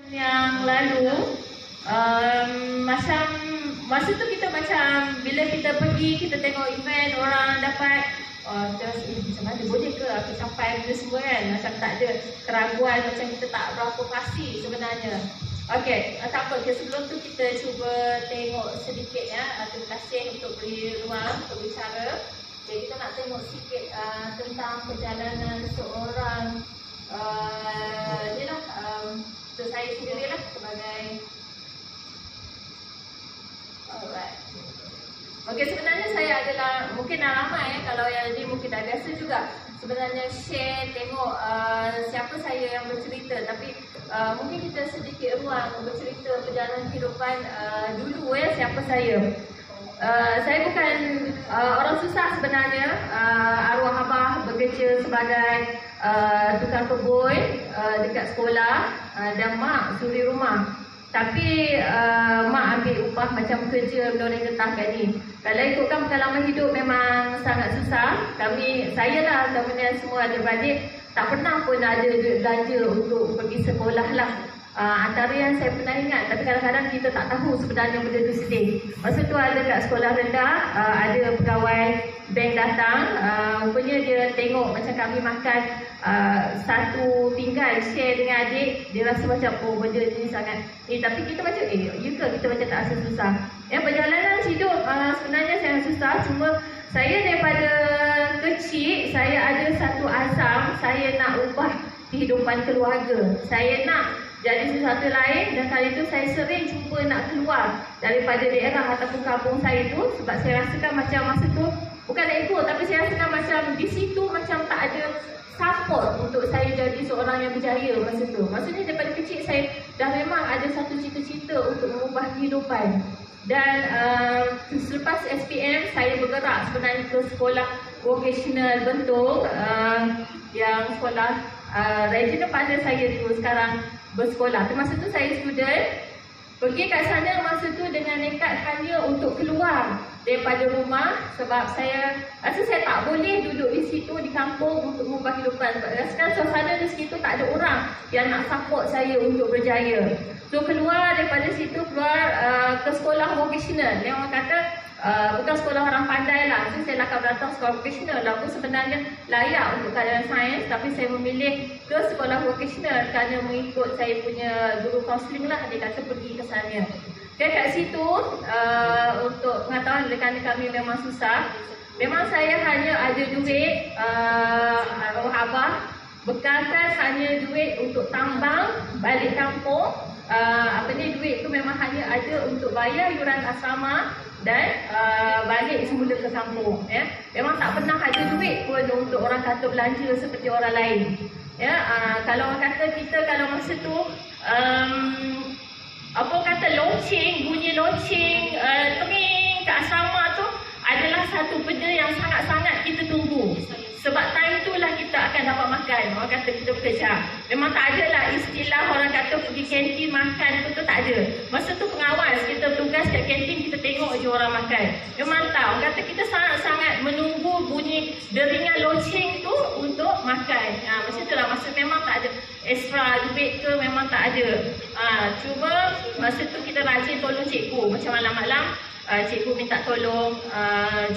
Yang lalu, macam masa tu kita macam bila kita pergi, kita tengok event orang dapat kita rasa macam mana boleh ke aku sampai benda semua kan, macam tak ada keraguan, macam kita tak berapa pasti sebenarnya. Okey, tak apa, sebelum tu kita cuba tengok sedikit ya. Terima kasih untuk beri ruang untuk bicara. Jadi kita nak tengok sikit tentang perjalanan seorang untuk saya sendirilah sebagai alright. Okey, sebenarnya saya adalah, mungkin dah ramai kalau yang ini mungkin dah biasa juga sebenarnya share, tengok siapa saya yang bercerita. Tapi mungkin kita sedikit ruang bercerita perjalanan kehidupan dulu ya, siapa saya. Saya bukan orang susah sebenarnya. Arwah abah bekerja sebagai tukang kebun dekat sekolah, dan mak suri rumah. Tapi mak ambil upah macam kerja menoreh getah kat ni. Kalau ikutkan pengalaman hidup memang sangat susah. Saya lah kemudian semua adik-beradik tak pernah pun ada duit belanja untuk pergi sekolah lah. Antara yang saya pernah ingat, tapi kadang-kadang kita tak tahu sebenarnya benda tu sedih. Masa tu ada kat sekolah rendah, ada pegawai bank datang, rupanya dia tengok macam kami makan satu pinggan share dengan adik, dia rasa macam oh benda ni sangat tapi kita macam ya ke, kita macam tak rasa susah. Perjalanan hidup sebenarnya sangat susah, cuma saya daripada kecil saya ada satu azam, saya nak ubah kehidupan keluarga. Saya nak jadi sesuatu lain, dan kali itu saya sering cuba nak keluar daripada daerah ataupun kampung saya tu, sebab saya rasakan macam masa tu bukan ego, tapi saya rasakan macam di situ macam tak ada support untuk saya jadi seorang yang berjaya masa tu. Maksudnya daripada kecil saya dah memang ada satu cita-cita untuk mengubah kehidupan. Dan selepas SPM saya bergerak sebenarnya ke sekolah vocational Bentong, yang sekolah regional pada saya dulu sekarang bersekolah. Masa tu saya student, pergi kat sana masa tu dengan nekat hanya untuk keluar daripada rumah, sebab saya rasa saya tak boleh duduk di situ di kampung untuk mengubah kehidupan. Rasakan suasana di situ tak ada orang yang nak support saya untuk berjaya. So keluar daripada situ, keluar ke sekolah vocational. Yang orang kata bukan sekolah orang pandai lah. So saya akan datang sekolah vocational lah. Aku sebenarnya layak untuk keadaan sains, tapi saya memilih ke sekolah vocational kerana mengikut saya punya guru kaunseling lah. Dia kata pergi ke sana. Dan kat situ untuk pengetahuan rekan kami memang susah. Memang saya hanya ada duit, arwah abah bekalkan hanya duit untuk tambang balik kampung. Duit tu memang hanya ada untuk bayar yuran asrama dan balik semula ke kampung ya. Memang tak pernah ada duit pun untuk orang kata belanja seperti orang lain ya. Kalau orang kata kita, kalau masa tu bunyi lonceng tering kat asrama tu adalah satu benda yang sangat-sangat kita tunggu. Sebab time itulah kita akan dapat makan. Orang kata kita bekerja. Memang tak ada lah istilah orang kata pergi kantin makan tu tak ada. Masa tu pengawas, kita bertugas kat kantin, kita tengok je orang makan. Memang tak. Orang kata kita sangat-sangat menunggu bunyi deringan lonceng tu untuk makan. Macam itulah. Masa memang tak ada extra duit ke, memang tak ada. Cuma masa tu kita rajin tolong cikgu. Macam malam-malam cikgu minta tolong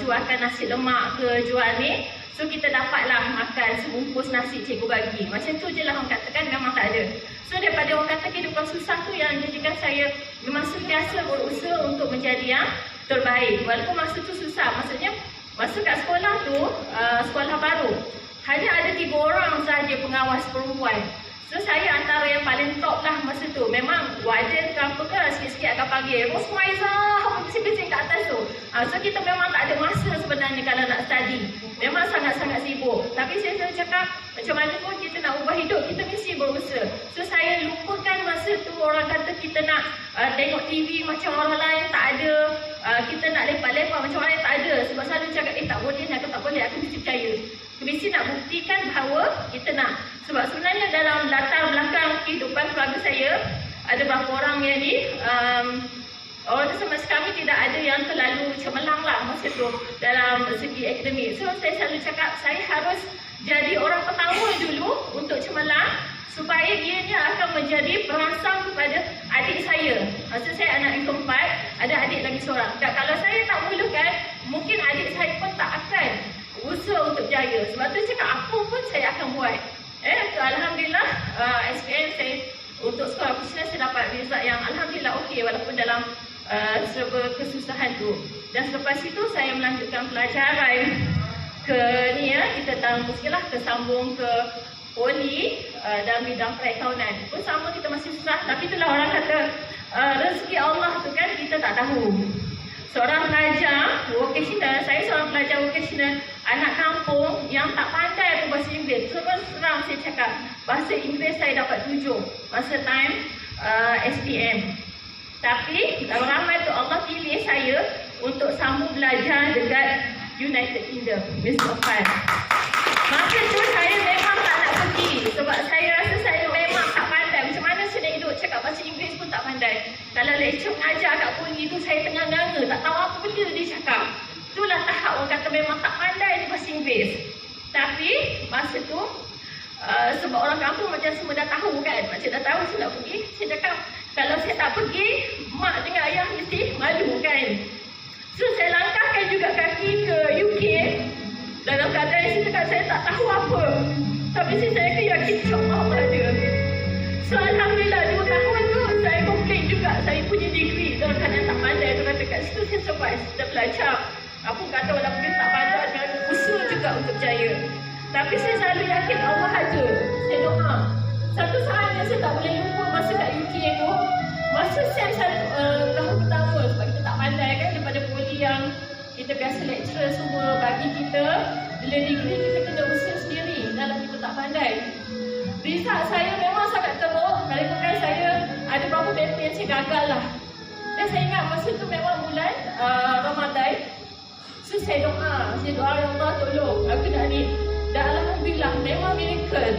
jualkan nasi lemak ke, jual ni. So kita dapatlah makan sebungkus nasi cikgu bagi. Macam tu je lah orang katakan, memang tak ada. So daripada orang kata kehidupan susah tu yang jadikan saya memang sentiasa berusaha untuk menjadi yang terbaik. Walaupun masa tu susah. Maksudnya masa kat sekolah tu, sekolah baru, hanya ada 3 orang sahaja pengawas perempuan. So saya antara yang paling top lah masa tu. Memang warden ke apa ke sikit-sikit akan panggil Rosmaiza, bising-bising kat atas tu. So kita memang tak ada masa sebenarnya kalau nak study. Memang sangat-sangat sibuk. Tapi saya selalu cakap macam mana pun kita nak ubah hidup, kita mesti berusaha. So saya lupakan masa tu orang kata kita nak tengok TV macam orang lain, tak ada. Kita nak lepak-lepak macam orang lain, tak ada. Sebab selalu cakap tak boleh, aku tak boleh, aku mesti percaya. Kita mesti nak buktikan bahawa kita nak. Sebab sebenarnya dalam latar belakang kehidupan keluarga saya, ada beberapa orang yang ni orang tu sama kami tidak ada yang terlalu cemerlang lah masa tu dalam segi akademik. So saya selalu cakap saya harus jadi orang pertama dulu untuk cemerlang supaya dia akan menjadi perangsang kepada adik saya. Maksud saya anak yang keempat, ada adik lagi seorang. Dan kalau saya tak mulakan, mungkin adik saya pun tak akan usaha untuk berjaya. Sebab tu cakap apa pun saya akan buat. Alhamdulillah, SPM saya untuk sekolah profesional saya dapat result yang alhamdulillah okey walaupun dalam serba kesusahan tu. Dan selepas itu saya melanjutkan pelajaran ke ni ya, kita teruskanlah kesambung ke poli dalam bidang perakaunan. Pun sama kita masih susah, tapi itulah orang kata rezeki Allah tu kan kita tak tahu. Seorang pelajar vocational, saya seorang pelajar vocational, anak kampung yang tak pandai pun bahasa Inggeris. Terus terang saya cakap, bahasa Inggeris saya dapat 7 masa time SPM. Tapi ramai tu Allah pilih saya untuk sambung belajar dekat United Kingdom, Mr. Fan. Masa tu saya memang tak nak pergi sebab saya rasa saya memang tak pandai. Macam mana saya nak hidup cakap bahasa Inggeris pun tak pandai. Kalau lecture mengajar kat poli tu saya tengah nganga, tak tahu apa benda dia cakap. Itulah tahap orang kata memang tak pandai di bahasa Inggeris. Tapi masa tu sebab orang kampung macam semua dah tahu kan, macam dah tahu saya nak pergi. Saya cakap kalau saya tak pergi, mak dengan ayah mesti malu kan. So saya langkahkan juga kaki ke UK. Dalam keadaan saya cakap saya tak tahu apa, tapi saya yakin insyaAllah ada. So alhamdulillah 2 tahun tu saya complete juga saya punya degree dalam keadaan tak pandai. Tu kata kat situ saya surprise, kita belajar. Apa kata walaupun kita tak pandai, dan usaha juga untuk berjaya. Tapi saya selalu yakin Allah ada. Saya doa. Satu saat yang saya tak boleh lupa masa kat UK tu, masa saya tahun pertama sebab kita tak pandai kan, daripada poli yang kita biasa lecturer semua bagi kita, bila degree kita kena usaha sendiri dalam kita tak pandai. Result saya memang sangat teruk. Kalau bukan saya ada beberapa paper yang saya gagal lah. Dan saya ingat masa tu memang bulan Ramadan. So saya doa ya Allah tolong aku nak ni. Dan alhamdulillah memang miracle.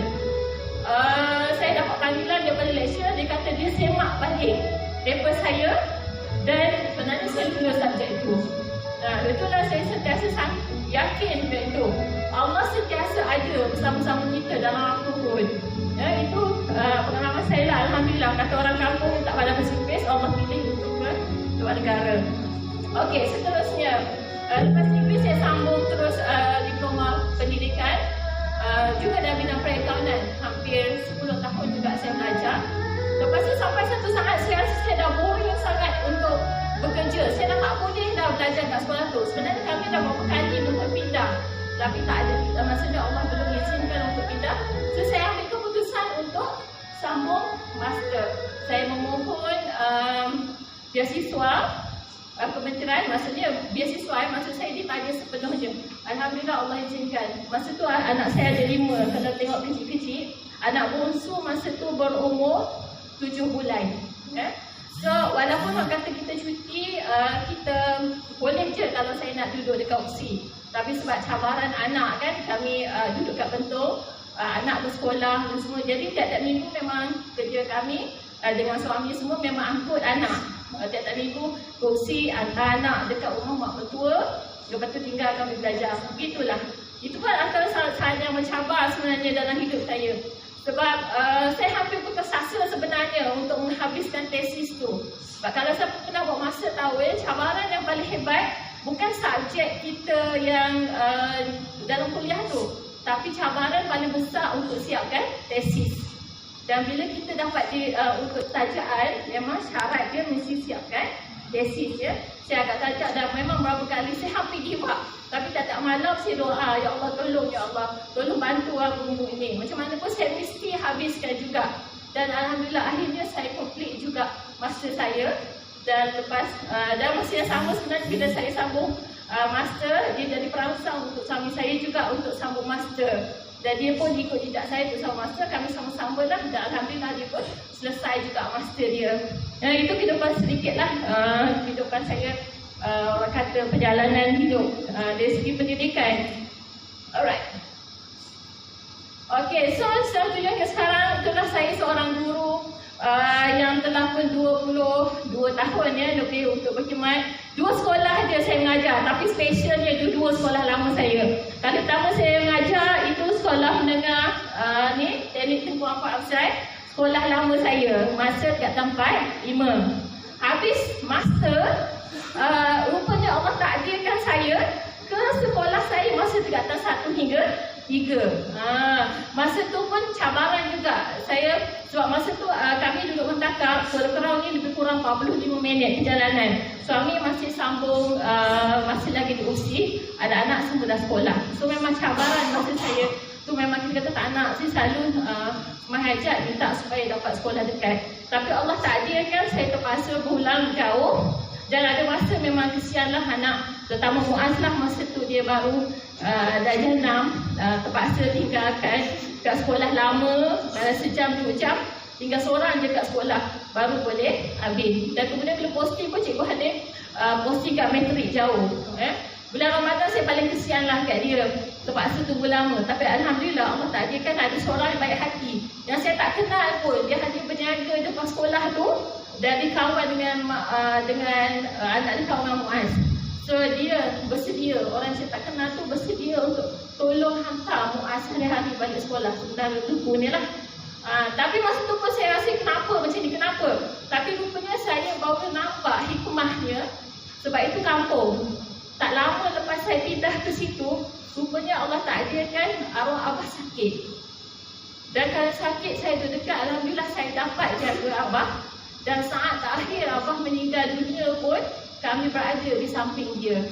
Saya dapat panggilan daripada lecturer, dia kata dia semak balik paper saya dan sebenarnya saya lulus subjek itu. Itulah saya sentiasa yakin itu Allah sentiasa ada bersama-sama kita dalam apapun. Itu pengalaman saya lah. Alhamdulillah, kata orang kampung tak pandai bahasa Inggeris, Allah pilih untuk ke luar negara. Okey, seterusnya lepas Inggeris saya sambung terus diploma pendidikan juga dalam bidang perakaunan. Hampir 10 tahun juga saya belajar. Lepas tu sampai satu saat saya rasa saya dah boring sangat untuk bekerja. Saya dah tak boleh dah belajar kat sekolah tu. Sebenarnya kami dah beberapa kali untuk pindah, tapi tak ada. Maksudnya Allah belum izinkan untuk pindah. So saya ambil keputusan untuk sambung master. Saya memohon beasiswa kementerian, maksudnya beasiswa, maksud saya ditanya sepenuhnya. Alhamdulillah Allah izinkan. Masa tu anak saya ada 5, kalau tengok kecil-kecil. Anak bongsu masa tu berumur 7 bulan. So walaupun orang kata kita cuti, kita boleh je kalau saya nak duduk dekat UPSI. Tapi sebab cabaran anak kan, kami duduk kat Bentong, anak bersekolah dan semua. Jadi tiap-tiap minggu memang kerja kami dengan suami semua memang angkut anak. Tiap-tiap minggu UPSI hantar anak dekat rumah mak mertua, lepas tu tinggal kami belajar. Begitulah. Itu pun antara saat yang mencabar sebenarnya dalam hidup saya. Sebab saya hampir putus asa sebenarnya untuk menghabiskan tesis tu. Sebab kalau saya pernah buat masa tahu cabaran yang paling hebat bukan subjek kita yang dalam kuliah tu, tapi cabaran paling besar untuk siapkan tesis. Dan bila kita dapat untuk tajaan, memang syarat dia mesti siapkan tesis ya. Saya agak tajak dan memang berapa kali saya hampir give up. Tapi tak malam saya doa, ya Allah tolong, ya Allah tolong bantu aku ini. Macam mana pun saya mesti habiskan juga. Dan alhamdulillah akhirnya saya complete juga master saya. Dan lepas dan masa yang sama sebenarnya bila saya sambung master, dia jadi perangsang untuk suami saya juga untuk sambung master. Dan dia pun ikut jejak saya untuk sambung master, kami sama-sama lah. Dan alhamdulillah dia pun selesai juga master dia. Itu kehidupan sedikit lah kehidupan saya, orang kata perjalanan hidup dari segi pendidikan. Alright. Okay, so selanjutnya sekarang itulah saya seorang guru yang telah pun 22 tahun ya lebih untuk berkhidmat. 2 sekolah je saya mengajar, tapi specialnya itu 2 sekolah lama saya. Kali pertama saya mengajar itu sekolah menengah ni teknik Tengku Ampat Afzal, sekolah lama saya masa kat tempat 5. Habis master, rupanya Allah takdirkan saya ke sekolah saya masa tingkatan 1 hingga 3. Masa tu pun cabaran juga. Saya sebab masa tu kami duduk mentakar Kerau ni lebih kurang 45 minit perjalanan. Suami masih sambung, masih lagi diusi, anak-anak semua dah sekolah. So memang cabaran masa saya tu memang kita kata tak nak. Saya selalu menghajat minta supaya dapat sekolah dekat. Tapi Allah takdirkan saya terpaksa berulang jauh. Dan ada masa memang kesianlah anak, terutama Muaz lah, masa tu dia baru darjah 6, terpaksa tinggalkan kat sekolah lama sejam 2 jam, tinggal seorang je kat sekolah baru boleh habis. Dan kemudian bila posting pun Cikgu Halim posting kat matrik jauh. Bulan Ramadan saya paling kesian lah kat dia, terpaksa tunggu lama. Tapi Alhamdulillah Allah takdirkan ada seorang yang baik hati yang saya tak kenal pun, dia hanya berniaga depan sekolah tu dan dikawan dengan anak dia kawan Muaz. So dia bersedia, orang saya tak kenal tu bersedia untuk tolong hantar Muaz hari-hari balik sekolah. Sebenarnya tuku ni lah. Tapi masa tu pun saya rasa kenapa macam ni, kenapa? Tapi rupanya saya baru nampak hikmahnya. Sebab itu kampung. Tak lama lepas saya pindah ke situ, rupanya Allah takdirkan arwah Abah sakit. Dan kalau sakit saya tu dekat, Alhamdulillah saya dapat jaga Abah. Dan saat terakhir Abah meninggal dunia pun kami berada di samping dia.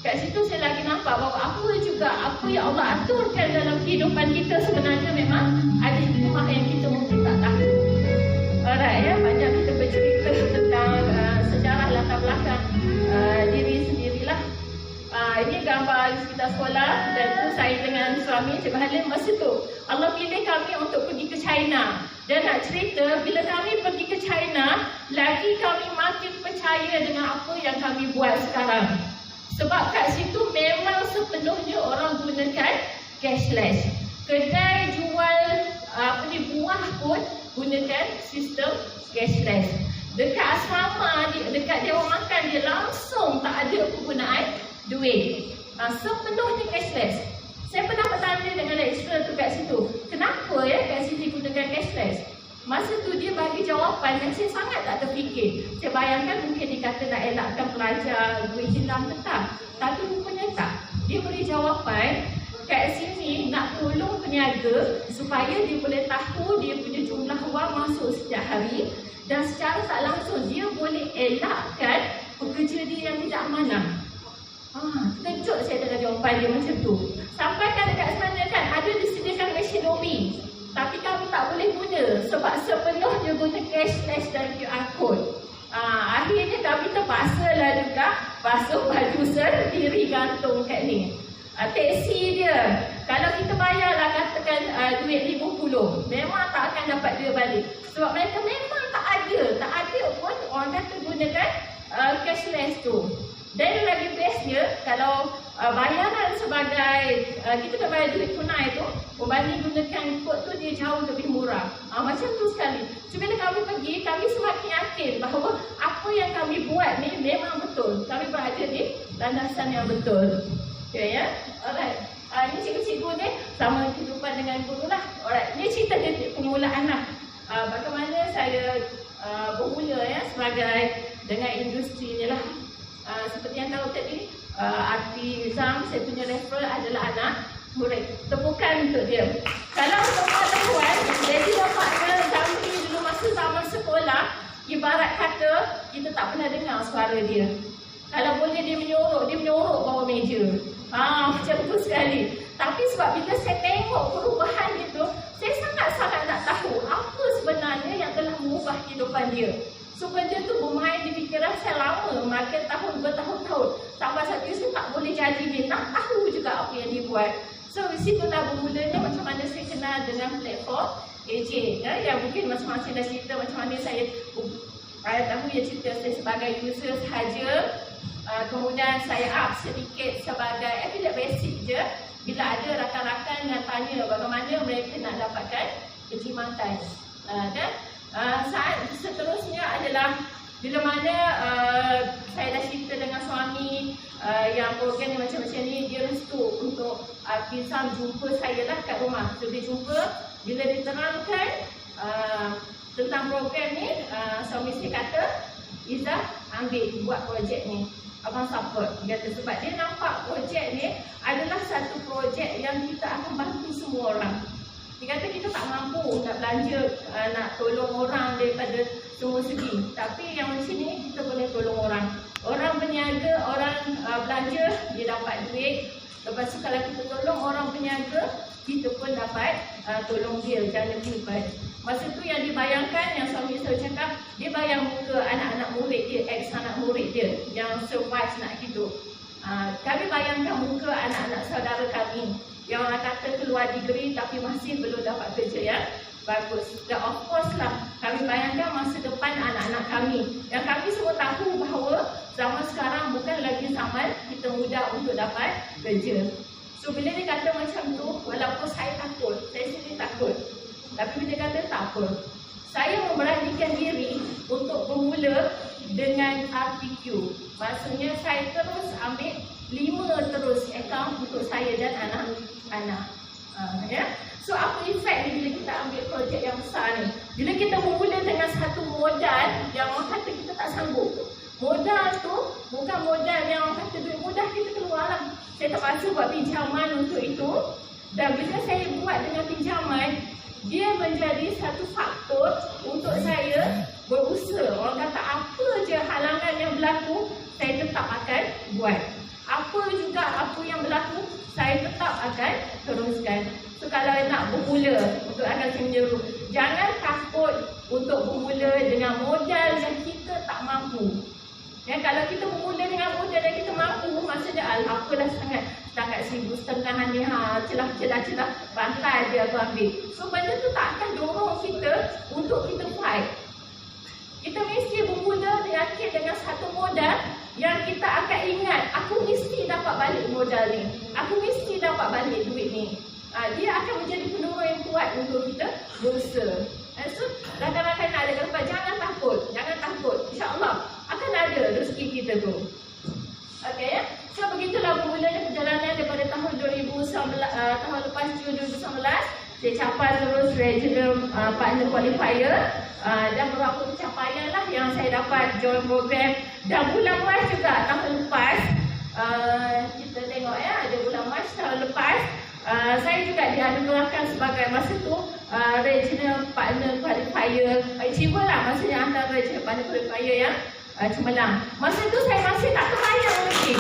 Kat situ saya lagi nampak bahawa apa yang Allah aturkan dalam kehidupan kita sebenarnya memang ada hikmah yang kita mungkin tak tahu. Alright ya, banyak kita bercerita tentang sejarah latar belakang diri sendirilah. Ini gambar sekitar sekolah dan itu saya dengan suami Cikgu Halim masa tu. Allah pilih kami untuk pergi ke China. Dan nak cerita, bila kami pergi ke China, lagi kami makin percaya dengan apa yang kami buat sekarang. Sebab kat situ memang sepenuhnya orang gunakan cashless. Kedai jual buah pun gunakan sistem cashless. Dekat asrama, dekat Dewan Makan dia langsung tak ada penggunaan duit. Sepenuhnya cashless. Saya pernah bertanya dengan lecturer tu kat situ, kenapa ya kat sini gunakan cashless? Masa tu dia bagi jawapan yang saya sangat tak terfikir. Saya bayangkan mungkin dia kata nak elakkan pelajar duit hilang ke tak. Tapi rupanya tak. Dia beri jawapan kat sini nak tolong peniaga supaya dia boleh tahu dia punya jumlah wang masuk setiap hari. Dan secara tak langsung dia boleh elakkan pekerja dia yang tidak amanah. Terkejut saya dengan jawapan dia macam tu. Sampai kan dekat sana kan ada disediakan mesin dobi, tapi kami tak boleh guna sebab sepenuhnya guna cashless dan QR code. Akhirnya kami terpaksa lah juga basuh baju sendiri gantung kat ni. Teksi dia, kalau kita bayarlah katakan duit 50, memang tak akan dapat duit balik. Sebab mereka memang tak ada pun orang kata gunakan cashless tu. Dan yang lagi bestnya, kalau bayaran sebagai kita nak bayar duit tunai tu, berbanding gunakan kod tu dia jauh lebih murah. Macam tu sekali. So bila kami pergi, kami semakin yakin bahawa apa yang kami buat ni memang betul. Kami berada di landasan yang betul. Okay ya? Alright. Ini cikgu-cikgu ni sama kehidupan dengan guru lah. Alright. Ini cerita dia permulaan lah. Bagaimana saya bermula ya sebagai dengan industri ni lah. Seperti yang tahu tadi, arti Zam, saya punya referral adalah anak murid. Tepukan untuk dia. Kalau untuk pengetahuan, jadi bapaknya Zamri dulu masa zaman sekolah, ibarat kata kita tak pernah dengar suara dia. Kalau boleh dia menyorok bawah meja. Macam tu sekali. Tapi sebab bila saya tengok perubahan itu, saya sangat-sangat nak tahu apa sebenarnya yang telah mengubah kehidupan dia. So benda tu bermain di fikiran saya lama, makin tahun bertahun-tahun. Sampai satu saya tak boleh jadi dia, nak tahu juga apa yang dia buat. So di situlah bermulanya macam mana saya kenal dengan platform AJ ya, yang mungkin masing-masing dah cerita macam mana saya tahu ya cerita saya sebagai user sahaja. Kemudian saya up sedikit sebagai affiliate basic je. Bila ada rakan-rakan yang tanya bagaimana mereka nak dapatkan kejimakan. Dan saat seterusnya adalah bila mana saya dah cerita dengan suami yang program ni macam-macam ni, dia restu untuk Afizah jumpa saya lah kat rumah. So dia jumpa, bila diterangkan tentang program ni, suami saya kata, Izzah ambil buat projek ni. Abang support. Dia kata sebab dia nampak projek ni adalah satu projek yang kita akan bantu semua orang. Dia kata kita tak mampu nak belanja, nak tolong orang daripada semua segi. Tapi yang macam ni kita boleh tolong orang. Orang berniaga, orang belanja, dia dapat duit. Lepas tu kalau kita tolong orang berniaga, kita pun dapat tolong dia jangan lipat. Masa tu yang dibayangkan, yang suami saya cakap, dia bayang muka anak-anak murid dia, ex anak murid dia yang survive nak hidup. Kami bayangkan muka anak-anak saudara kami yang orang kata keluar degree tapi masih belum dapat kerja yang bagus. Dan of course lah, kami bayangkan masa depan anak-anak kami. Yang kami semua tahu bahawa zaman sekarang bukan lagi zaman kita mudah untuk dapat kerja. So bila dia kata macam tu, walaupun saya takut, saya sendiri takut. Tapi bila dia kata tak apa, saya memberanikan diri untuk bermula dengan RPQ. Maksudnya saya terus ambil 5 terus account untuk saya dan anak-anak. Ya? So apa efek ni bila kita ambil projek yang besar ni? Bila kita bermula dengan satu modal yang orang kata kita tak sanggup. Modal tu bukan modal yang orang kata duit mudah kita keluar lah. Saya terpaksa buat pinjaman untuk itu. Dan bila saya buat dengan pinjaman, dia menjadi satu faktor untuk saya berusaha. Orang kata apa je halangan yang berlaku, saya tetap akan buat. Apa juga apa yang berlaku, saya tetap akan teruskan. So kalau nak bermula, untuk akan saya menyeru, jangan takut untuk bermula dengan modal yang kita tak mampu. Ya, kalau kita bermula dengan modal yang kita mampu, maksudnya apalah sangat, setakat 1,500 ni, celah bantai dia aku ambil. So benda tu tak akan dorong kita untuk kita fight. Kita mesti bermula yakin dengan satu modal yang kita akan ingat, aku mesti dapat balik modal ni, aku mesti dapat balik duit ni. Dia akan menjadi pendorong yang kuat untuk kita berusaha. So rakan-rakan nak ada lepas, jangan takut, insyaAllah akan ada rezeki kita tu. Okey ya. So begitulah bermulanya perjalanan daripada tahun 2019, tahun lepas Jun 2019, saya capai terus regional partner qualifier. Dan beberapa pencapaian lah yang saya dapat join program. Dan bulan Mac juga tahun lepas, kita tengok ya, ada bulan Mac tahun lepas, saya juga dianugerahkan sebagai masa tu regional partner qualifier achiever lah, maksudnya antara regional partner qualifier yang cemerlang. Masa tu saya masih tak terbayang lagi.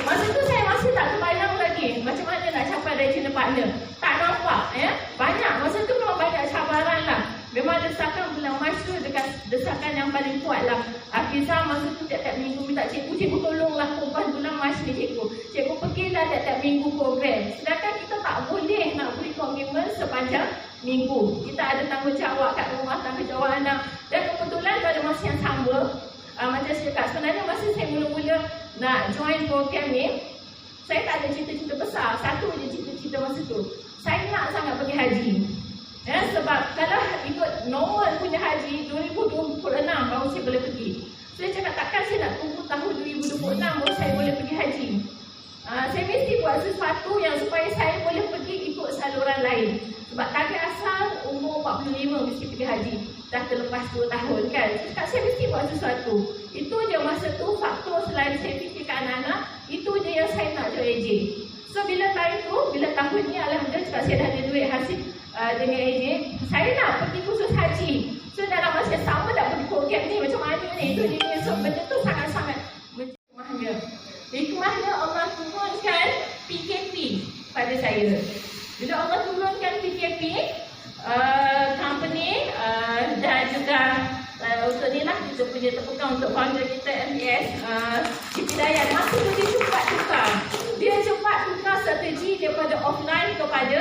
Masa tu saya masih tak terbayang lagi macam mana nak capai regional partner. Tak nampak ya. Banyak, masa tu memang banyak cabaran lah. Memang desakan bulan Mac tu desakan yang paling kuat lah. Afizah masa tu tiap-tiap minggu minta cikgu tolonglah korban bulan Mac ni cikgu. Cikgu pergilah tiap-tiap minggu program. Sedangkan kita tak boleh nak beri komitmen sepanjang minggu. Kita ada tanggungjawab kat rumah, tanggungjawab anak. Dan kebetulan pada masa yang sama, macam saya cakap, sebenarnya masa saya mula-mula nak join program ni, saya tak ada cita-cita besar. Satu je cita-cita masa tu, saya nak sangat pergi haji. Ya, sebab kalau ikut normal punya haji 2026 baru saya boleh pergi. Saya cakap takkan saya nak tunggu tahun 2026 baru saya boleh pergi haji. Saya mesti buat sesuatu yang supaya saya boleh pergi ikut saluran lain. Sebab target asal umur 45 mesti pergi haji. Dah terlepas 2 tahun kan. Cakap saya mesti buat sesuatu. Itu je masa tu faktor selain saya fikirkan anak-anak, itu je yang saya nak join AJ. So bila tahun ni alhamdulillah sebab saya dah ada duit hasil dengan AJ, saya nak pergi khusus haji. So dalam masa yang sama nak pergi program ni macam mana ni, itu dia. So benda tu sangat-sangat hikmahnya. Hikmahnya Allah turunkan PKP pada saya. Bila Allah turunkan PKP, company dan juga untuk ni lah kita punya tepukan untuk founder kita MBS Siti Dayat. Masa tu dia cepat tukar. Dia cepat tukar strategi daripada offline kepada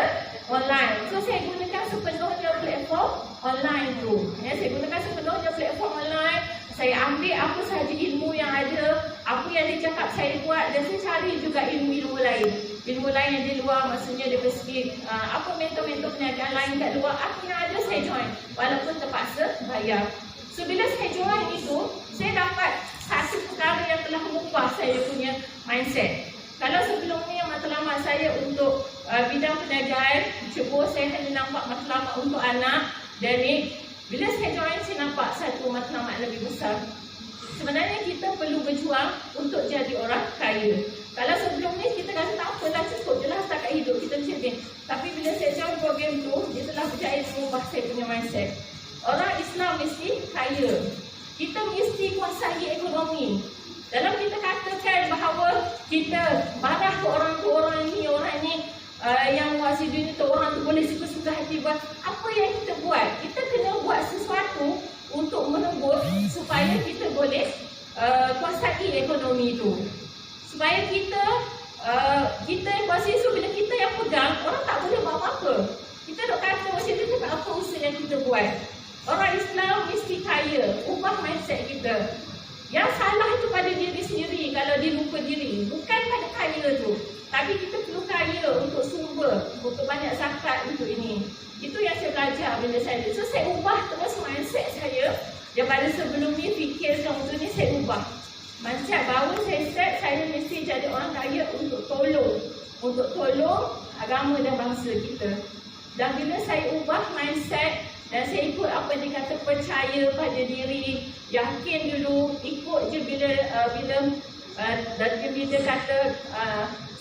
online. So saya gunakan sepenuhnya platform online tu. Ya, saya gunakan sepenuhnya platform online. Saya ambil apa sahaja ilmu yang ada, apa yang dia cakap saya buat, dan saya cari juga ilmu-ilmu lain. Ilmu lain yang di luar, maksudnya dari segi apa mentor-mentor perniagaan lain kat luar, apa yang ada saya join. Walaupun terpaksa bayar. So bila saya join itu, saya dapat satu perkara yang telah mengubah saya punya mindset. Kalau sebelum ni yang matlamat matlamat saya untuk bidang perniagaan, cebur saya hanya nampak matlamat untuk anak. Dan bila saya join, saya nampak satu matlamat lebih besar. Sebenarnya kita perlu berjuang untuk jadi orang kaya. Kalau sebelum ni kita rasa tak apalah, cukup je lah setakat hidup kita macam ni. Tapi bila saya join program tu, dia telah berjaya mengubah saya punya mindset. Orang Islam mesti kaya. Kita mesti kuasai ekonomi. Dalam kita katakan bahawa kita marah ke orang ni yang wasi dunia tu, orang tu boleh suka-suka hati buat apa yang kita buat. Kita kena buat sesuatu untuk menebus supaya kita boleh kuasai ekonomi itu. Supaya kita yang kuasai, so bila kita yang pegang, orang tak boleh buat apa-apa. Kita duk kata macam tu, tak apa usaha yang kita buat. Orang Islam mesti kaya, ubah mindset kita. Yang salah itu pada diri sendiri kalau dia lupa diri, bukan pada kaya tu. Tapi kita perlu kaya untuk sumber, untuk banyak zakat untuk ini. Itu yang saya belajar bila saya. So saya ubah terus mindset saya. Daripada sebelum ni fikir untuk ni, saya ubah mindset baru. Saya set, saya mesti jadi orang kaya untuk tolong. Untuk tolong agama dan bangsa kita. Dan bila saya ubah mindset dan saya ikut apa dia kata, percaya pada diri, yakin dulu, ikut je bila dia kata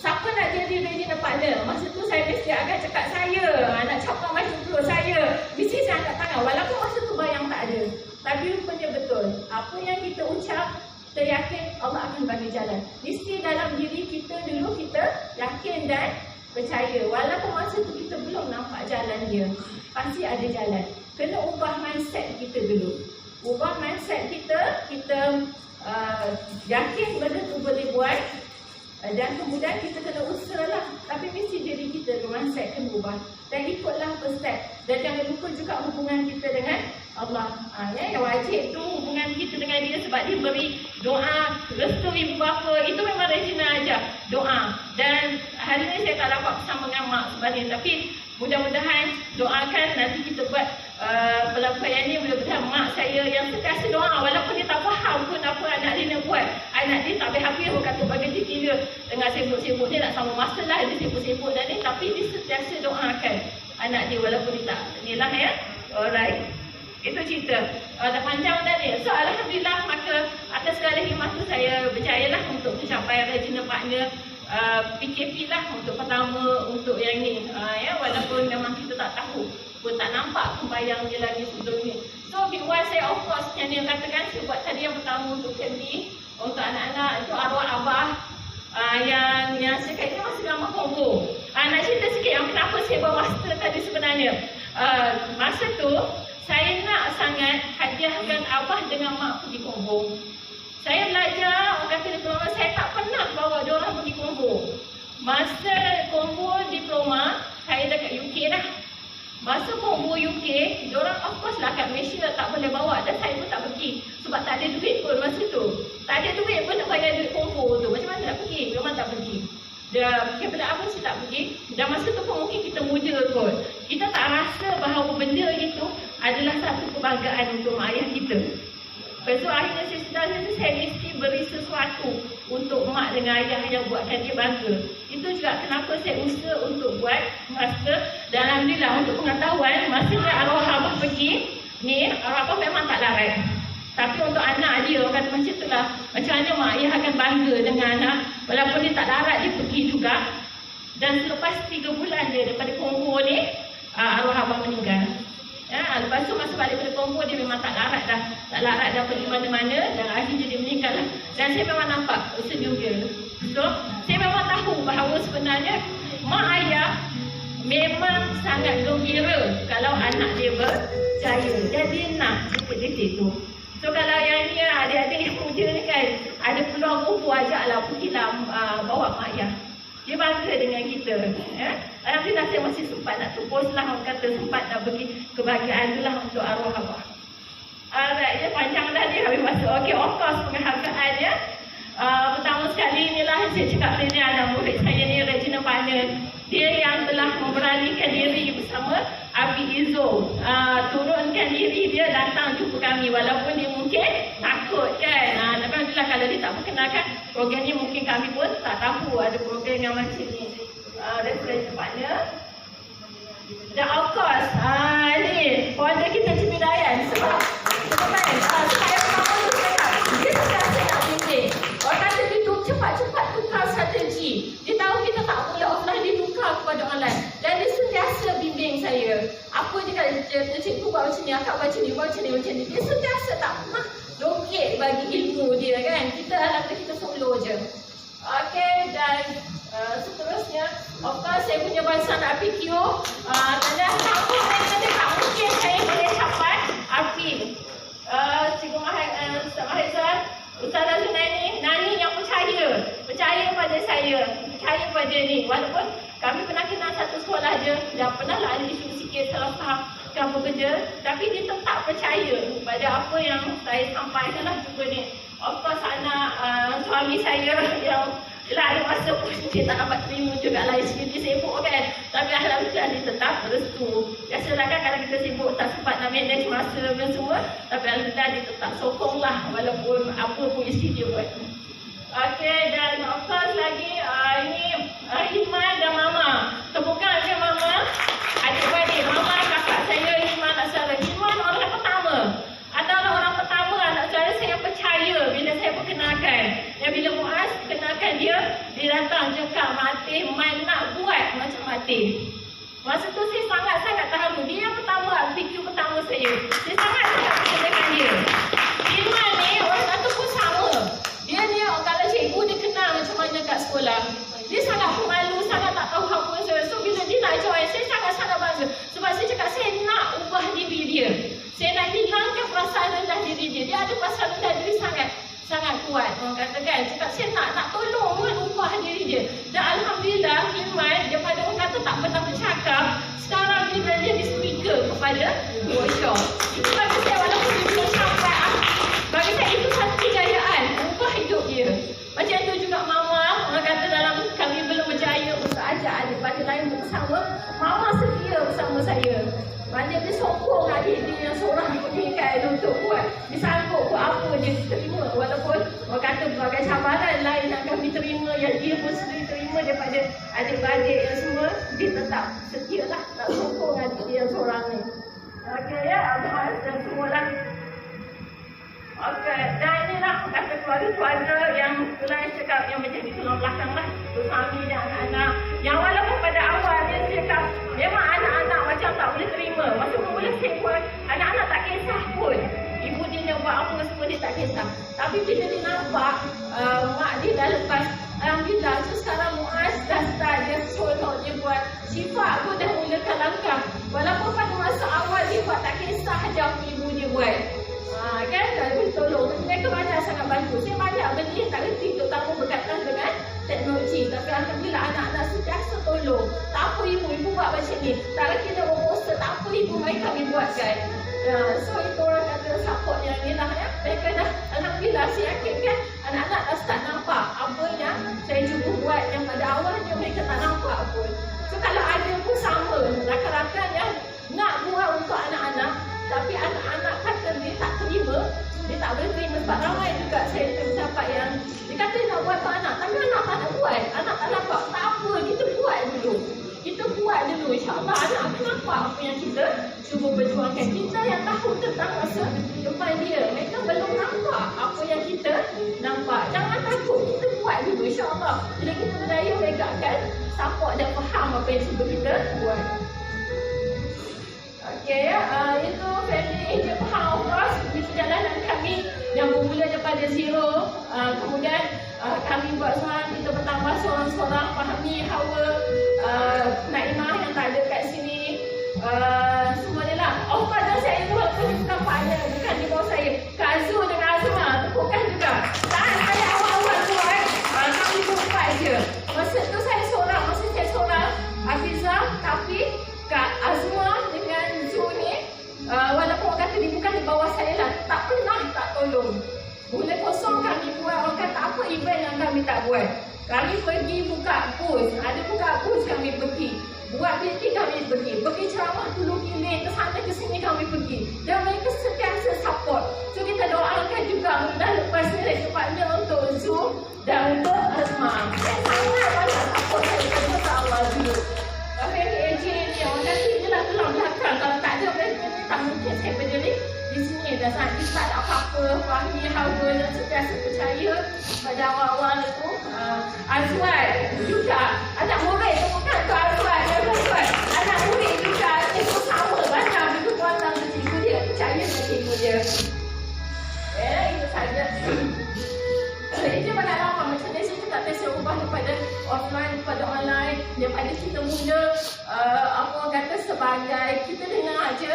siapa nak jadi regional partner. Masa tu saya mesti akan cakap saya, nak cakap macam tu saya mesti saya angkat tangan, walaupun masa tu bayang tak ada. Tapi rupanya betul, apa yang kita ucap, kita yakin Allah akan bagi jalan. Mesti dalam diri kita dulu kita yakin dan percaya, walaupun masa tu kita belum nampak jalan dia, pasti ada jalan. Kena ubah mindset kita dulu. Ubah mindset kita yakin benda tu boleh buat. Dan kemudian kita kena usahalah. Tapi mesti diri kita mindset kena ubah. Dan ikutlah first step. Dan jangan lupa juga hubungan kita dengan Allah. Yang wajib tu hubungan kita dengan dia, sebab dia beri doa, restu ibu bapa. Itu memang Regina ajar, doa. Dan hari ni saya tak dapat bersama dengan mak sebenarnya. Tapi mudah-mudahan doakan nanti kita buat pelapaian ni. Mudah-mudahan mak saya yang sentiasa doa, walaupun dia tak faham pun apa anak dia nak buat. Anak dia tak habis-habis pun kata bagi dia tengah sibuk-sibuk, dia nak sama masa lah, dia sibuk-sibuk dan ni. Tapi dia sentiasa doakan anak dia walaupun dia tak ni lah ya. Alright, itu cerita. Dah panjang dah ni. So alhamdulillah, maka atas segala hikmah tu saya berjayalah untuk mencapai regional partner PKP lah untuk pertama, untuk yang ni ya, walaupun memang kita tak tahu pun, tak nampak pembayang dia lagi sebelum ni. So meanwhile saya of course yang dia katakan, saya buat tadi yang pertama untuk family, untuk anak-anak itu arwah abah yang saya kata masih dalam combo. Nak cerita sikit yang kenapa saya bawa master tadi sebenarnya. Masa tu saya nak sangat hadiahkan abah dengan mak pergi combo. Saya belajar, orang kata diploma, saya tak pernah bawa diorang pergi combo. Masa combo diploma, saya dekat UK dah. Masa combo UK, diorang of course lah kat Malaysia tak boleh bawa, dan saya pun tak pergi. Sebab tak ada duit pun masa tu. Tak ada duit pun nak bayar duit combo tu. Macam mana nak pergi? Memang tak pergi. Dia kepada apa saya tak pergi. Dan masa tu pun mungkin kita muda kot. Kita tak rasa bahawa benda itu adalah satu kebanggaan untuk mak ayah kita. Lepas tu akhirnya saya mesti beri sesuatu untuk mak dengan ayah yang buatkan dia bangga. Itu juga kenapa saya usaha untuk buat master. Dan alhamdulillah, untuk pengetahuan, masanya arwah abah pergi ni, arwah abah memang tak larat. Tapi untuk anak dia, orang kata macam tu lah, macam mana mak ayah akan bangga dengan anak. Walaupun dia tak larat, dia pergi juga. Dan selepas 3 bulan dia daripada Kongo ni, arwah abah meninggal. Lepas tu masa balik pada Kongo, dia memang tak larat dah. Tak larat dah pergi mana-mana, dan akhirnya dia meninggal lah. Dan saya memang nampak senyum dia. So, saya memang tahu bahawa sebenarnya mak ayah memang sangat gembira kalau anak dia berjaya. Dan dia nak detik-detik tu. So kalau yang ni adik-adik yang muda ni kan, ada peluang kumpul, ajaklah, pergilah bawa mak ayah. Dia bangga dengan kita. Alhamdulillah saya masih sempat nak tupus lah, orang kata sempat nak bagi kebahagiaan tu lah untuk arwah abah. Alright, panjang dah ni, habis masa. Okay, of course penghargaan ya. Pertama sekali inilah saya cakap ni anak murid saya ni, regional partner. Dia yang telah memberanikan diri bersama Abi Izzo. Turunkan diri dia datang jumpa kami, walaupun dia mungkin takut kan. Alhamdulillah kalau dia tak perkenalkan program ni, mungkin kami pun tak tahu ada program yang macam ni. reference partner. Dan of course, ni folder kita Cemilayan sebab saya pertama tu cakap, dia sentiasa nak bimbing. Orang kata dia tu cepat-cepat tukar strategi. Dia tahu kita tak boleh offline, dia tukar kepada online. Dan dia sentiasa bimbing saya. Apa je kalau cikgu buat macam ni, akak buat macam ni, buat macam ni, macam ni. Dia sentiasa tak pernah lokek bagi ilmu dia kan. Kita alat kita follow je. Okey, dan seterusnya, of course saya punya bahasa nak PQ. Tanda siapa saya tak mungkin saya boleh capai api. Cikgu Ustaz Mahizan, Ustazah Zunaini, Nani yang percaya pada saya, percaya pada ni. Walaupun kami pernah kenal satu sekolah je, dah pernah lah ada isu sikit salah faham kamu kerja, tapi dia tetap percaya pada apa yang saya sampaikan lah juga ni. Of course anak suami saya yang ada masa pun dia tak dapat terima juga lah isteri dia sibuk kan. Tapi alhamdulillah dia tetap berestu. Biasalah kan kalau kita sibuk tak sempat nak manage masa dan semua. Tapi alhamdulillah dia tetap sokong lah walaupun apa pun isteri dia buat. Okey, dan of course lagi ini Himan dan Mama. Tepukan je Mama. Adik-adik, Mama, kakak saya Himan dan Sarah. Himan orang pertama. Adalah orang pertama anak saudara saya percaya bila saya perkenalkan. Dan bila Muaz kenalkan dia datang cakap, Mati, Mai nak buat macam Mati. Masa tu saya sangat-sangat terharu. Dia yang pertama, PQ pertama saya. Saya sangat-sangat perkenalkan dia. Iman ni orang kata pun sama. Dia ni kalau cikgu dia kenal macam mana kat sekolah. Dia sangat pemalu, sangat tak tahu apa. So bila dia nak join, saya sangat-sangat bangga. Sebab saya cakap, saya nak ubah diri dia. Saya nak hilangkan perasaan rendah diri dia. Dia ada perasaan rendah diri sangat kuat. Orang kata kan, cakap saya nak tolong ubah diri dia. Dan alhamdulillah, Iman daripada orang kata tak pernah bercakap, sekarang dia jadi speaker kepada workshop. Itu bagi saya walaupun dia belum sampai, bagi saya itu satu kejayaan ubah hidup dia. Macam itu juga Mama, orang kata dalam kami belum berjaya untuk ajak adik-adik lain bersama, Mama setia bersama saya. Maknanya dia sokong adik dia yang seorang ni kan untuk buat. Dia sanggup buat apa dia terima. Walaupun orang kata berbagai cabaran lain yang kami terima, yang dia pun sendiri terima daripada adik-adik yang semua, dia tetap setia lah nak sokong adik dia yang seorang ni. Okey ya, Abang dan semua lah. Okey, dan inilah kata keluarga-keluarga yang lain cakap yang menjadi tulang belakang lah. Suami dan anak-anak. Yang walaupun pada awal dia cakap, memang anak-anak macam tak boleh terima. Masa mula saya buat, anak-anak tak kisah pun. Ibu dia nak buat apa semua dia tak kisah. Tapi bila dia nampak, mak dia dah lepas. Alhamdulillah, so sekarang Muaz dah start, dia seronok dia buat. Syifa pun dah mulakan langkah. Walaupun pada masa awal dia buat tak kisah je apa ibu dia buat. Kan kalau tolong mereka banyak sangat bantu. Saya banyak benda yang tak reti terutama berkaitan dengan teknologi, tapi alhamdulillah anak-anak sentiasa tolong. Tak apa ibu buat macam ni, tak reti nak buat poster, tak apa ibu mari kami buatkan. So itu orang kata support yang ni lah ya. Mereka dah alhamdulillah, saya yakin kan anak-anak dah start nampak apa yang saya cuba buat yang pada awalnya mereka tak nampak pun. So kalau ada pun sama, rakan-rakan yang nak buat untuk anak-anak tapi anak-anak kata dia tak terima, dia tak boleh terima sebab ramai juga saya sampai yang dia kata dia nak buat untuk anak tapi anak tak nak buat, anak tak nampak. Tak apa, kita buat dulu, insyaAllah anak akan nampak apa yang kita cuba berjuangkan. Kita yang tahu tentang masa depan dia, mereka belum nampak apa yang kita nampak. Jangan takut, kita buat dulu, insyaAllah bila kita berjaya mereka akan support dan faham apa yang cuba kita buat. Okey ya, itu family angel faham of course di perjalanan kami yang bermula daripada zero. Kemudian kami buat seorang, kita bertambah seorang-seorang. Fahmi, Hawa, Naimah yang tak ada kat sini, semua ni lah. Of course dan saya tu walaupun bukan partner, bukan di bawah saya, Kak Azul dengan Azma tepukan juga. Tahan saya awal-awal buat, kami berempat je. Masa tu saya seorang, Hafizah, tapi Kak Azma dengan Zul ni, walaupun orang kata dia bukan di bawah saya lah, tak pernah tak tolong. Bulan kosong kami buat, orang kata apa event yang kami tak buat. Kami pergi buka booth, ada buka booth kami pergi. Buat meeting kami pergi ceramah dulu gilir, ke sana ke sini kami pergi. Dan mereka sentiasa support. So kita doakan juga mudah lepas ni secepatnya untuk Zul dan untuk Azma. Saya sangat banyak support dari Allah. dah sakit tak ada apa-apa. Fahmi Hawa dan sentiasa percaya pada awal-awal itu. Azwan juga, anak murid tu bukan tu Azwan, anak murid juga itu sama macam itu kuasa cikgu dia, percaya dengan cikgu dia. Itu saja. Itu pengalaman macam ni saya tak tahu saya ubah daripada offline kepada online, daripada kita mula apa orang kata sebagai kita dengar aja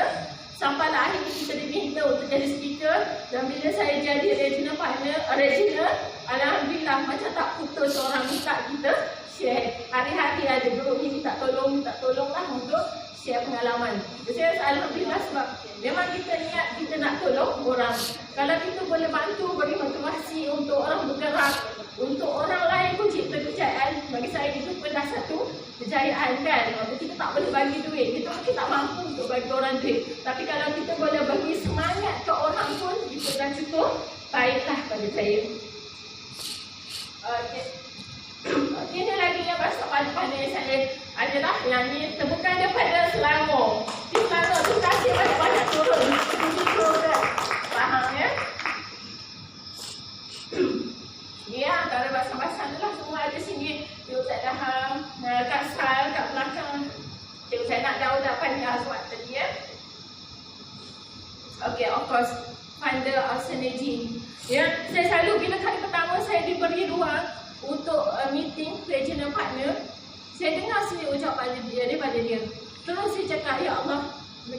sampailah akhirnya kita diminta untuk jadi speaker, dan bila saya jadi regional partner, alhamdulillah macam tak putus orang minta kita share. Hari-hari ada guru ni minta tolong lah untuk share pengalaman. Saya alhamdulillah sebab memang kita niat kita nak tolong orang. Kalau kita boleh bantu, beri motivasi untuk orang bergerak, untuk orang lain pun cipta kejayaan, bagi saya itu pernah satu kejayaan kan. Kita tak boleh bagi duit, kita tak mampu untuk bagi orang duit. Tapi kalau kita boleh bagi semangat ke orang pun, itu dah cukup baiklah bagi saya. Okey, ni lagi yang bahasa pandai-pandai saya adalah yang ni temukan daripada Selangor. Di Selangor tu kasih banyak-banyak turun. Faham ya? Ya, antara bahasa-bahasa tu lah semua ada sini. Cikgu Ustaz Daham, Kak Sal kat belakang. Cikgu saya nak jauh panjang sebab tadi ya. Okay, of course, funder of synergy. Ya, saya selalu bila kali pertama saya diberi ruang untuk meeting regional partner, saya dengar sini ucapan daripada dia. Terus saya cakap, ya Allah,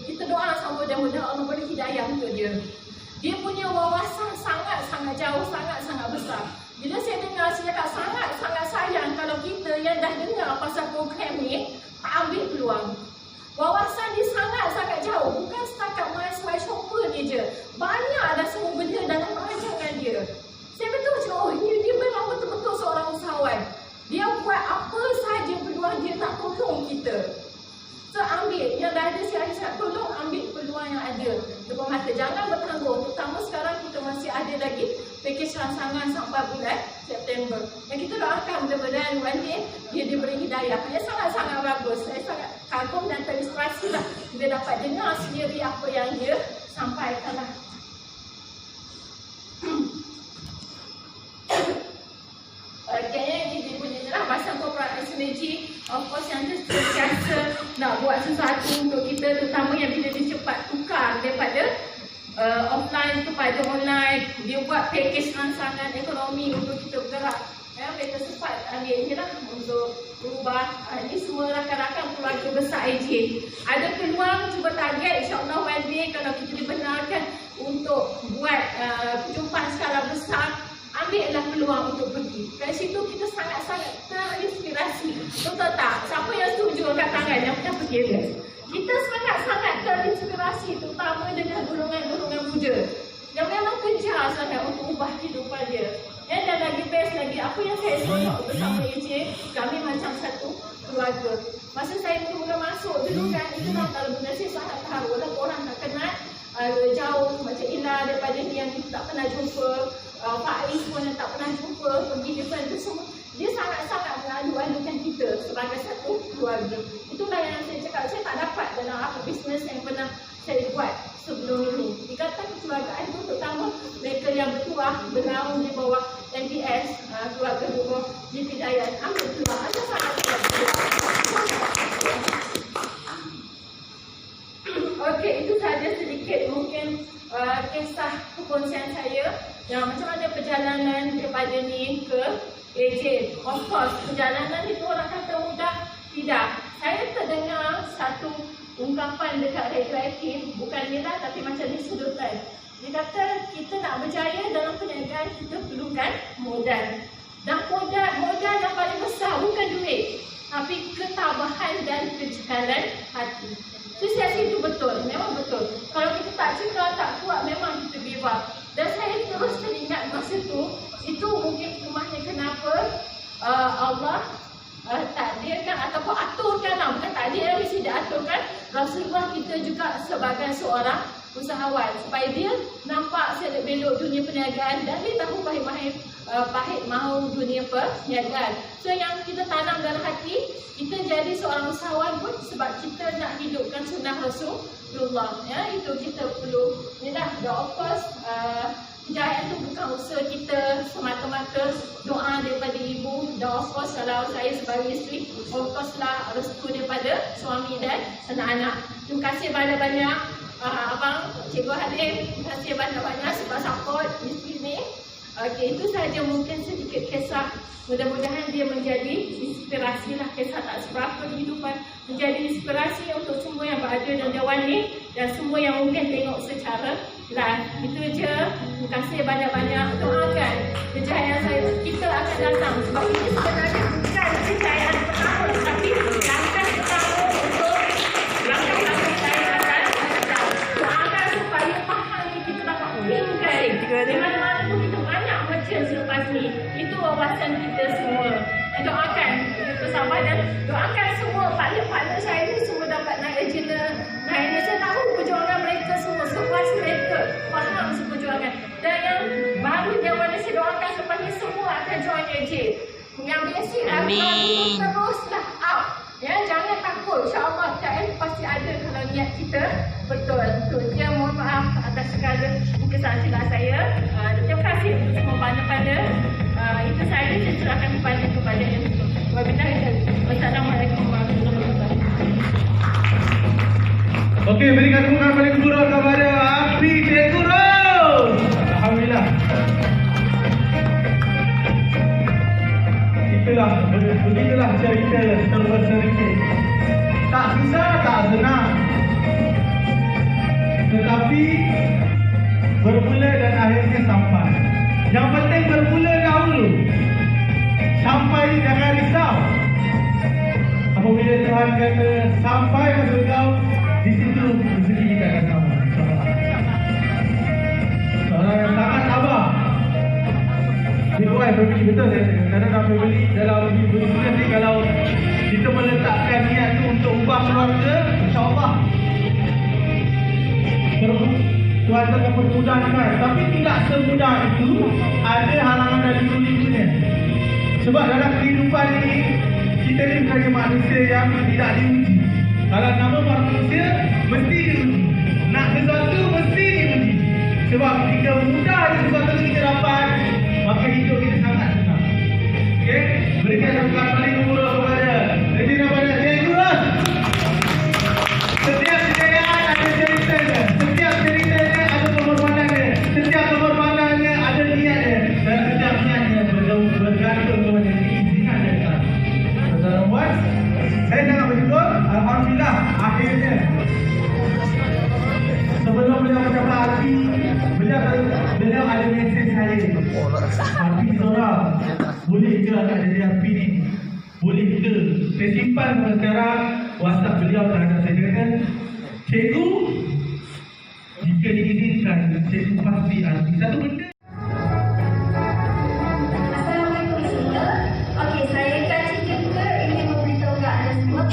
kita doa sama mudah-mudahan Allah beri hidayah untuk dia. Dia punya wawasan sangat-sangat jauh, sangat-sangat besar. Bila saya dengar, saya cakap sangat-sangat sayang kalau kita yang dah dengar pasal program ni tak ambil peluang. Wawasan dia sangat-sangat jauh, bukan setakat my shopper ni je. Banyak dah semua benda dalam rancangan dia. Saya betul macam, oh dia memang betul-betul seorang usahawan. Dia buat apa sahaja peluang dia nak tolong kita. So ambil, yang dah ada siap-siap tolong, ambil peluang yang ada. Depan mata, jangan bertanggung. Terutama sekarang kita masih ada lagi pakej rangsangan sampai bulan September. Yang kita doakan mudah-mudahan one day dia diberi hidayah. Dia sangat-sangat bagus. Saya sangat kagum dan terinspirasi lah bila dapat dengar sendiri apa yang dia sampaikan lah. Kayaknya ini dia punya je lah pasal corporate synergy. Of course yang dia sentiasa nak buat sesuatu untuk kita, terutama yang bila dia cepat tukar daripada offline kepada online. Dia buat pakej rangsangan ekonomi untuk kita bergerak. Mereka sempat ambil je lah untuk berubah. Ini semua rakan-rakan keluarga besar AJ. Ada peluang, cuba target insyaAllah one day kalau kita dibenarkan untuk buat perjumpaan skala besar, ambillah peluang untuk pergi. Dari situ kita sangat-sangat terinspirasi. Betul tak? Siapa yang setuju angkat tangan yang pernah pergi dia? Kita sangat-sangat terinspirasi, terutama dengan golongan-golongan muda yang memang kejar sangat untuk ubah kehidupan dia. Dan lagi best lagi, apa yang saya seronok bersama AJ, kami macam satu keluarga. Masa saya mula-mula masuk dulu kan, itu lah kalau benda saya sangat tahu. Walaupun orang tak kenal, jauh macam Ila daripada dia yang kita tak pernah jumpa, Pak Ais pun yang tak pernah jumpa, pergi event tu semua. Dia sangat-sangat mengadu-adukan kita sebagai satu keluarga. Itulah yang saya cakap, saya tak dapat dalam apa bisnes yang pernah saya buat sebelum ini. Ikatan kekeluargaan itu terutama mereka yang bertuah, bernaung di bawah NPS, keluarga di bawah GP Dayan, ambil peluang. Ada sangat okey, itu sahaja sedikit mungkin kisah perkongsian saya yang macam mana perjalanan daripada ni ke AJ. Of course, perjalanan itu orang kata mudah. Tidak. Saya terdengar satu ungkapan dekat radioaktif, bukan ni lah tapi macam ni sedutan. Dia kata kita nak berjaya dalam perniagaan kita perlukan modal. Dan modal yang paling besar bukan duit, tapi ketabahan dan kejehalan hati. So saya rasa itu betul, memang betul. Kalau kita tak cekal, tak kuat, memang kita give up. Dan saya terus teringat masa itu mungkin rumahnya kenapa Allah takdirkan ataupun aturkan lah, bukan takdir, mesti dia aturkan Rasulullah kita juga sebagai seorang usahawan, supaya dia nampak selok belok dunia perniagaan dan dia tahu pahit mahu dunia perniagaan. So yang kita tanam dalam hati, kita jadi seorang usahawan pun sebab kita nak hidupkan sunnah Rasul Allah. Ya, itu kita perlu ni lah. Dan of course kejayaan tu bukan usaha kita semata-mata, doa daripada ibu. Dan of course kalau saya sebagai isteri, of course lah restu daripada suami dan anak-anak. Terima kasih banyak-banyak Abang, Cikgu Halim. Terima kasih banyak-banyak sebab support isteri ni. Okey, itu sahaja mungkin sedikit kisah. Mudah-mudahan dia menjadi inspirasi lah, kisah tak seberapa kehidupan, menjadi inspirasi untuk semua yang berada dan dewan ni dan semua yang mungkin tengok secara live. Itu je. Terima kasih banyak-banyak. Doakan kejayaan saya kita akan datang sebab ini sebenarnya bukan kejayaan pertama, tapi langkah pertama untuk langkah-langkah saya akan datang. Doakan supaya faham ni kita dapat tinggal di mana-mana pun kita banyak baca selepas ni. Itu wawasan kita semua. Dan doakan bersama dan doakan semua partner-partner saya ni semua dapat naik agenda. Naik agenda, saya tahu perjuangan mereka semua, sepuas mereka faham seperjuangan. Dan yang baru dewan saya doakan selepas ni semua akan join AJ. Yang basic teruslah up. Ya, jangan takut. InsyaAllah KL pasti ada kalau niat kita betul. Itu je, mohon maaf atas segala kesalahan silap saya. Terima kasih untuk semua partner-partner. Itu sahaja, saya serahkan kepada yang itu. Wassalamualaikum warahmatullahi wabarakatuh. Okey, berikan tepukan paling gembira kepada Api Cikgu Ros. Alhamdulillah. Begitulah cerita terbesar. Tak susah, tak senang. Tetapi bermula dan akhirnya sampai. Yang penting bermula dahulu. Sampai jangan risau. Apabila Tuhan kata sampai masa kau, di situ rezeki kita akan sama. Seorang yang sangat sabar. Dia family betul ya. Kerana dalam family, dalam berusaha ni kalau kita meletakkan niat tu untuk ubah keluarga, insya-Allah Tuhan akan permudahkan. Tapi tidak semudah itu. Ada halangan dari dulu-dulunya. Sebab dalam kehidupan ini kita ni bukannya manusia yang tidak diuji. Kalau nama manusia mesti diuji. Nak sesuatu mesti diuji. Sebab jika mudah sesuatu kita dapat, maka hidup kita sangat senang. Okey, berikan tepukan paling gembira kepada Cikgu Ros. Setiap kejayaan ada ceritanya. Setiap ceritanya ada pengorbanannya. Setiap pengorbanannya ada niatnya. Dan setiap niatnya bergantung kepada keizinan dari Allah. Saudara puan, saya sangat bersyukur. Alhamdulillah, akhirnya sebelum beliau mencapai hati, beliau ada mesej saya. Hati seorang boleh ke akan jadi hati ni? Boleh ke? Saya simpan sampai sekarang WhatsApp beliau terhadap saya. Dia kata, Cikgu, jika diizinkan, Cikgu pasti arti satu benda. Assalamualaikum semua. Okey, saya Kak Cikgu ingin memberitahu kat anda semua.